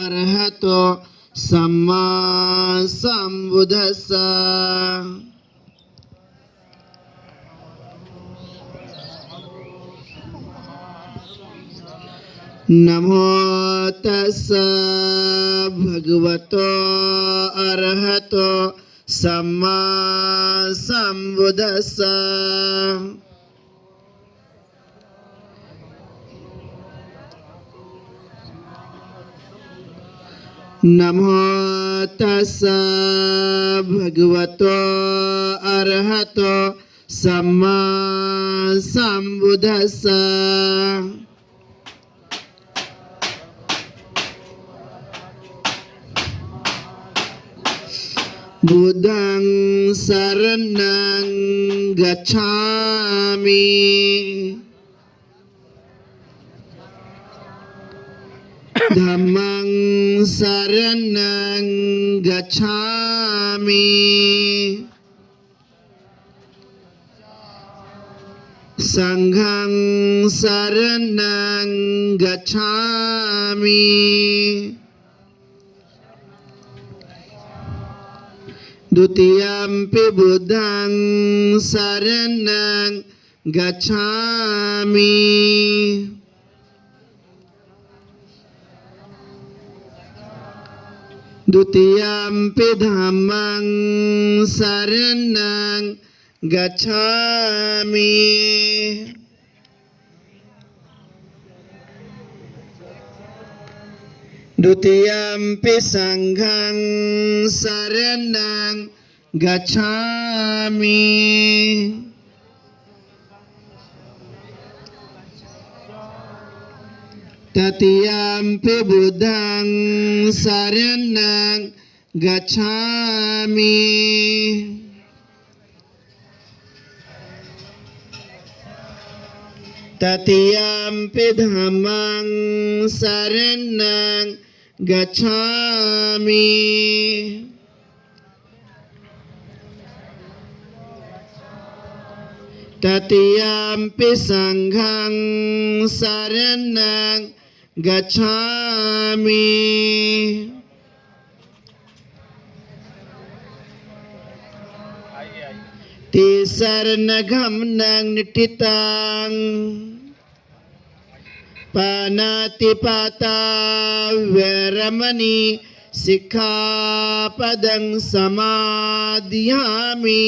අරහතෝ සම්මා සම්බුද්දස්සා නමෝ තස්ස භගවතෝ අරහතෝ සම්මා සම්බුද්දස්සා නමෝ තස්ස භගවතෝ අරහතෝ සම්මා සම්බුද්දස්සා බුද්ධං සරණං ගච්ඡාමි ධම්මං සරණං ගච්ඡාමි සංඝං සරණං ගච්ඡාමි द्वितीयम्पि बुद्धं शरणं गच्छामि द्वितीयम्पि धम्मं शरणं गच्छामि द्वितीयम्पि संघं शरणं गच्छामि तृतीयम्पि बुद्धं शरणं गच्छामि तृतीयम्पि धम्मं शरणं गच्छामि तृतीयम्पि संघं शरणं गच्छामि तिसरणगमनं निठितं पानातिपाता वैरमणि सिक्खापदं समादियामि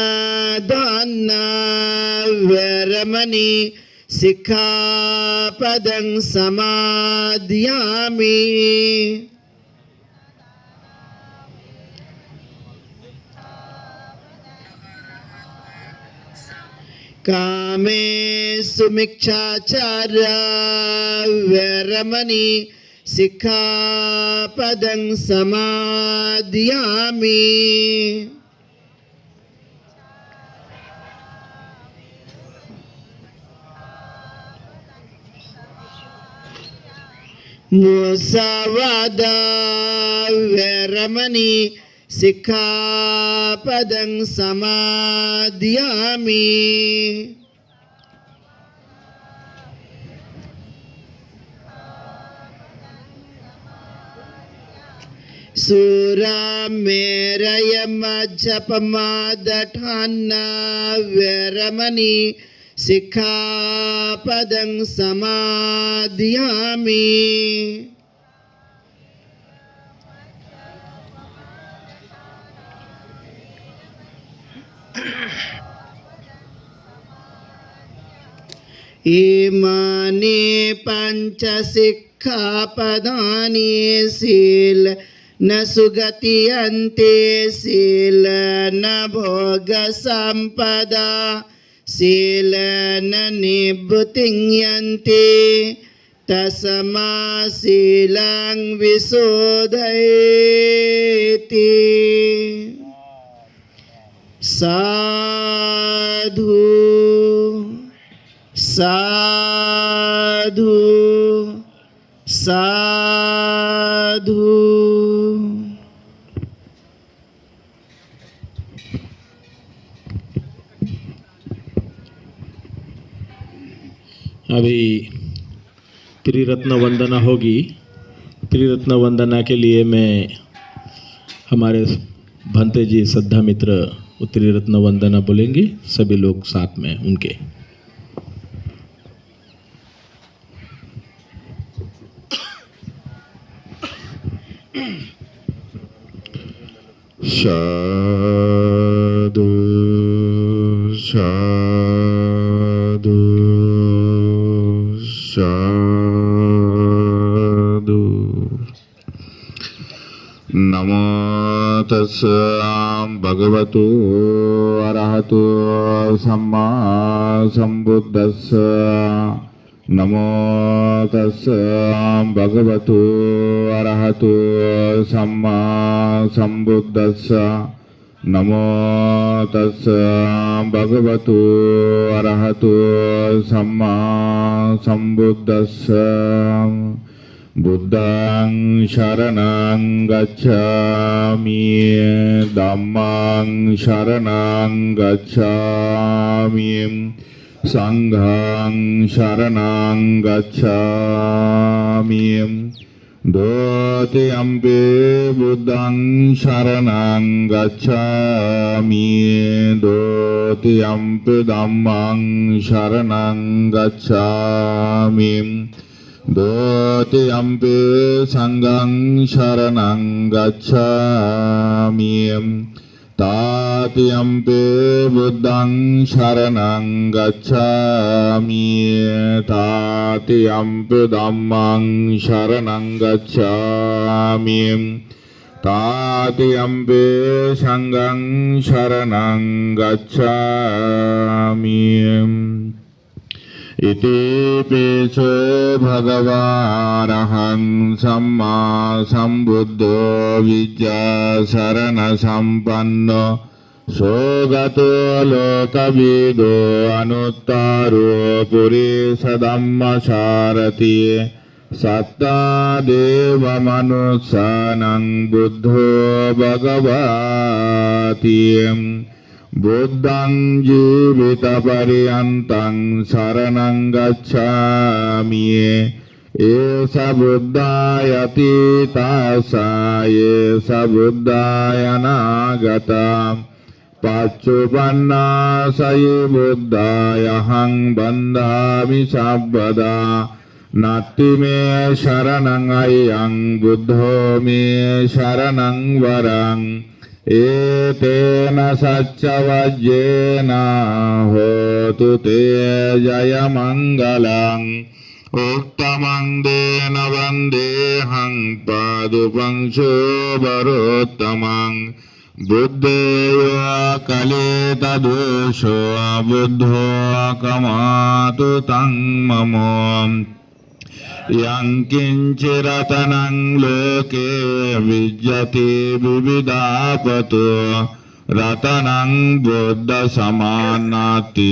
अदिन्नादाना वैरमणि सिक्खापदं समादियामि कामेषु मिच्छाचारा वैरमणि सिक्खापदं समादियामि मुसावादा वैरमणि सिक्खापदं समादियामि सुरामेरय मज्जपमादठाना वैरमणि सिक्खापदं समादियामि इमानि पंचसिक्खापदानि सील न सुगतियन्ते सील न भोग संपदा सील न निभृतियन्ते तस्मा सीलं विशोधयेति साधु साधु साधु अभी त्रिरत्न वंदना होगी। त्रिरत्न वंदना के लिए मैं हमारे भंते जी श्रद्धा मित्र त्रिरत्न वंदना बोलेंगे, सभी लोग साथ में उनके। साधु साधु साधु। नमो तस्स भगवतो अरहतो सम्मा सम्बुद्धस्स। नमो तस्स भगवतो अरहतो सम्मा सम्बुद्धस्स। नमो तस्स भगवतो अरहतो सम्मा सम्बुद्धस्स। बुद्धं शरणं गच्छामि, धम्मं शरणं गच्छामि, संघं शरणं गच्छामि। द्वितीयम्पि बुद्धं शरणं गच्छामि, द्वितीयम्पि धम्मं शरणं गच्छामि, द्वितीयम्पि संघं शरणं गच्छामि, तृतीयम्पि बुद्धं शरणं गच्छामि, तृतीयम्पि धम्मं शरणं गच्छामि, तृतीयम्पि संघं शरणं गच्छामि। इति पिसो भगवानहं सम्मा सम्बुद्धो विद्याशरण सम्पन्नो सोगतो लोकविदो अनुत्तरो पुरीशधम्मसारथि सत्ता देवमनुष्यानं बुद्धो भगवति। बुद्धं जीवितपर्यन्तं शरणं गच्छामि, एष बुद्धायतीतास एष बुद्धाय अनागता। पच्चुपन्नास ये बुद्धायहं बन्धामि सर्वदा। नास्ति मे शरणं अयं बुद्धो मे शरणं वरं। एतेन सच्चवज्येन होतु ते जयमङ्गलम्। उत्तमं देन वन्देऽहं पादुकं शोभरोत्तमं। बुद्धेयो कलितदोषो बुद्धो कमातु तं मम। यं किञ्चिरतनं लोके विद्यते विविधापतो रतनं बुद्धसमानाति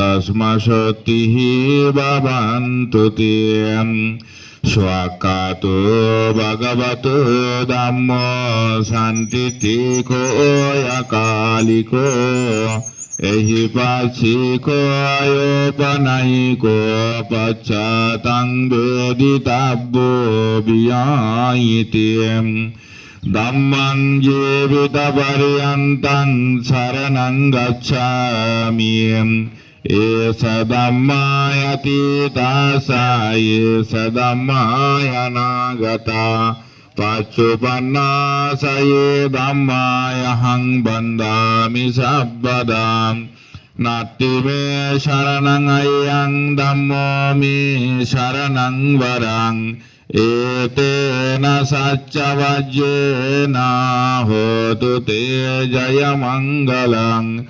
तस्मशोतिः भवन्तु ते। स्वाकातो भगवतो धम्मो शान्तितिको यकालिको एहि पाक्षिको अयोपनयिको पश्चातं वेदितव्यो वियायिति। धम्मं जीवितपर्यन्तं शरणं गच्छामि, एष धम्मायतीतास एष धम्माय अनागता। पच्चुपन्नास ये धम्मायहं बन्धामि सर्वदा। नास्ति मे शरणं अयं धम्मो मे शरणं वरं। एतेन सच्चवज्येन होतु ते जयमङ्गलम्।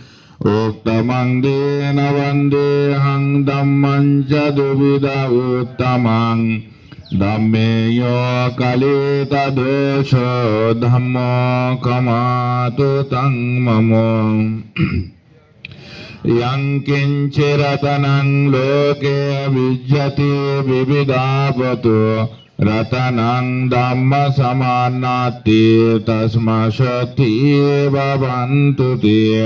उत्तमं देन वन्देऽहं धम्मं च दुविधा उत्तमं। धम्मेयो कलितदोषो धम्मो कमातु तं मम। यं किञ्चिरतनं लोके विद्यते विविधापतो रतनं धम्मसमानाति तस्मशोति भवन्तु ते।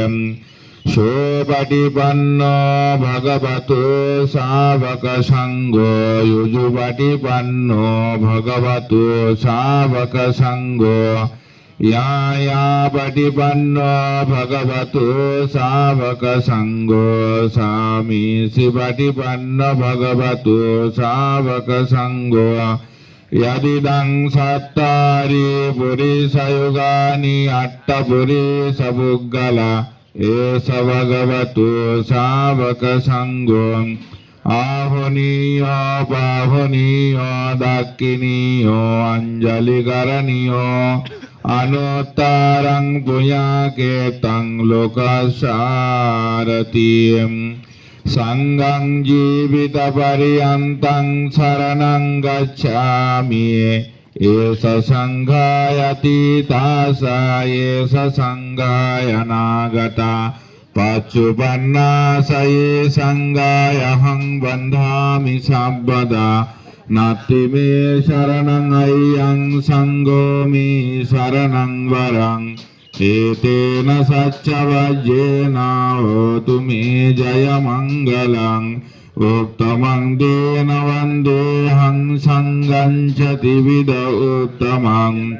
Sopatipanno bhagavato savaka sangho Yujupatipanno bhagavato savaka sangho Yaya patipanno bhagavato savaka sangho Sami sipatipanno bhagavato savaka sangho Yadidang sattari purisayugani atta purisabuggala Esa bhagavato savaka sangho Ahoniyo bahoniyo dakkiniyo anjali karaniyo Anuttarang punyaketang lokasaratim Sangang jivita pariyantang saranang gacchami Esa sanghayati tasa esa sanghaya nagata Pachupanna saye sanghayahang bandhami sabbada Nati me saranang ayyang sanggomi saranang varang Etena sacca vajjena hotu me jaya mangalang Uttamang dena vandehang sanganchati vida uttamang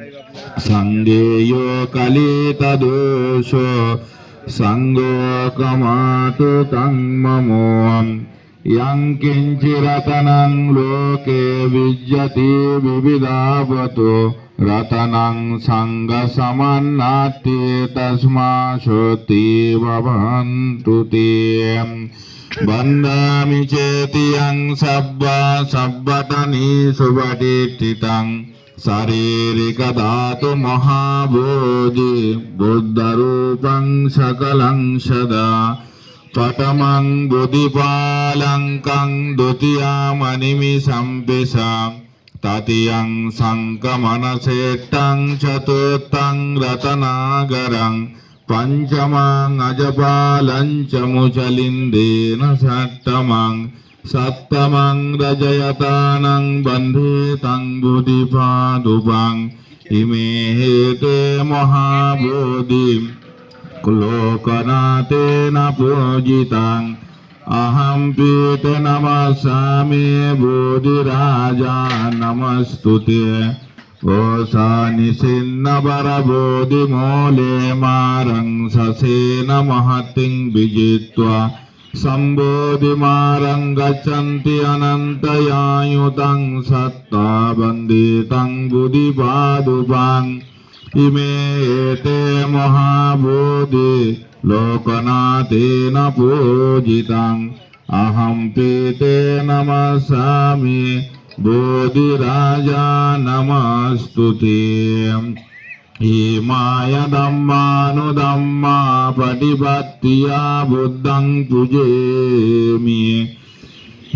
Sanggeyo kalita dosho Sanggo kamatu tang mamom Yang kinciratanang loke vijjati vividavato Ratanang sangga samannati tasma shoti bhavantu tiyam Bandami cetiyang sabba sabbatani subadititang Saririka dhatu mahabodhi buddharupang sakalang sada Patamang buddhipalang kang dutiyamani sampisam Tatiyang sangkamanasettang chatutang ratanagarang Pancamang ajapalang camucalindena sattamang Sattamang rajayatanang bandhetang buddhipadupang Imehete mahabodhim Lokanatena pujitang Ahampite namasami bodhiraja namastute Osani sinna barabodhi mole marang sasena mahating bijitva Sambodhi marang gaccanti anantayayutang satta banditang buddhipadupang Imete mahabodhi lokanatena pujitang Ahampite namasami bodhiraja namastuti Imaya dhammanu dhamma patipattiya buddhang pujemi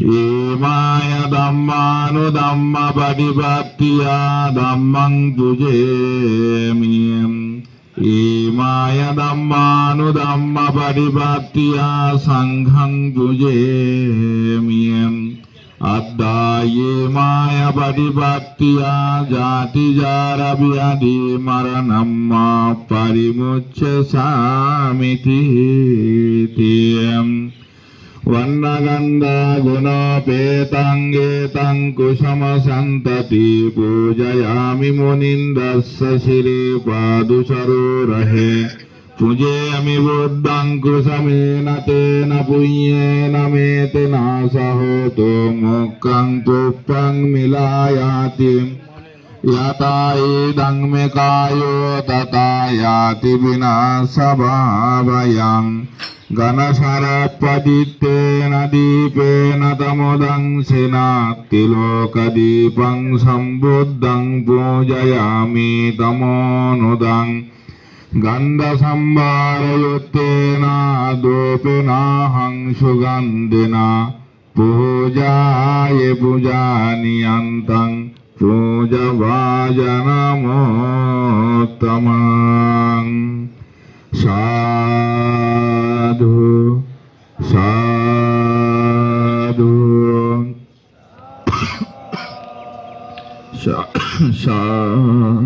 Imaya dhammanu dhamma patipattiya dhammang pujemi Imaya dhammanu dhamma patipattiya sanghang pujemi Addaye maya patipattiya jati jara vyadi maranamma parimucca samiti tiyam Vannagandha guna petang etang kusama santati pujayami munindassa shiri padusaru rahe Pujayami buddhang kusamena tena punyena metena sahoto mukkang puppang milayati Yata idang mekayo tata yati vinasa bhavayang Ganasarapadittena dipena tamodang senati lokadipang sambuddhang pujayami tamonudang Ganda sambara yuttena dopena sugandhena pujaye pujani antang puja vajanamottamang sadhu sadhu sadhu